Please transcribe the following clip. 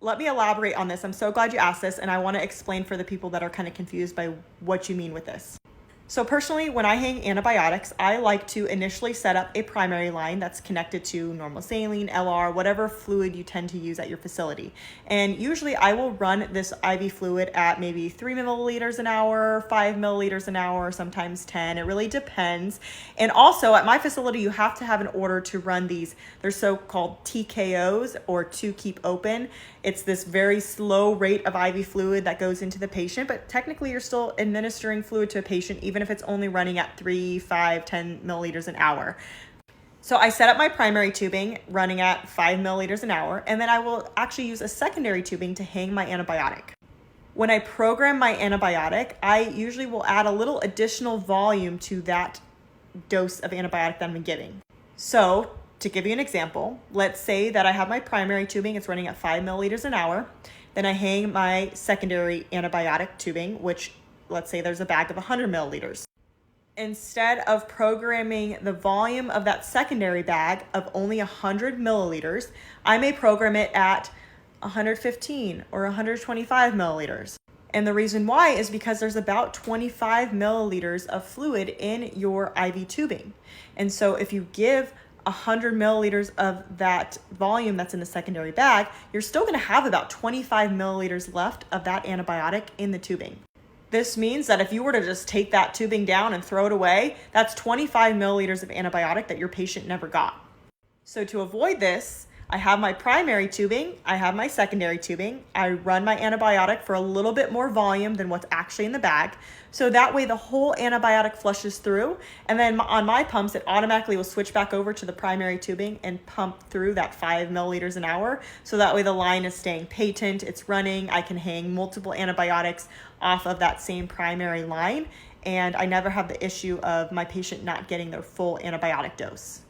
Let me elaborate on this. I'm so glad you asked this, and I want to explain for the people that are kind of confused by what you mean with this. So personally, when I hang antibiotics, I like to initially set up a primary line that's connected to normal saline, LR, whatever fluid you tend to use at your facility. And usually I will run this IV fluid at maybe 3 milliliters an hour, 5 milliliters an hour, sometimes 10. It really depends. And also at my facility, you have to have an order to run these. They're so-called TKOs, or to keep open. It's this very slow rate of IV fluid that goes into the patient, but technically you're still administering fluid to a patient, even if it's only running at 3, 5, 10 milliliters an hour. So I set up my primary tubing running at 5 milliliters an hour, and then I will actually use a secondary tubing to hang my antibiotic. When I program my antibiotic, I usually will add a little additional volume to that dose of antibiotic that I'm giving. So to give you an example, let's say that I have my primary tubing, it's running at 5 milliliters an hour. Then I hang my secondary antibiotic tubing, which let's say there's a bag of 100 milliliters. Instead of programming the volume of that secondary bag of only 100 milliliters, I may program it at 115 or 125 milliliters. And the reason why is because there's about 25 milliliters of fluid in your IV tubing. And so if you give 100 milliliters of that volume that's in the secondary bag, you're still going to have about 25 milliliters left of that antibiotic in the tubing. This means that if you were to just take that tubing down and throw it away, that's 25 milliliters of antibiotic that your patient never got. So to avoid this, I have my primary tubing, I have my secondary tubing, I run my antibiotic for a little bit more volume than what's actually in the bag. So that way the whole antibiotic flushes through, and then on my pumps, it automatically will switch back over to the primary tubing and pump through that 5 milliliters an hour. So that way the line is staying patent, it's running, I can hang multiple antibiotics off of that same primary line, and I never have the issue of my patient not getting their full antibiotic dose.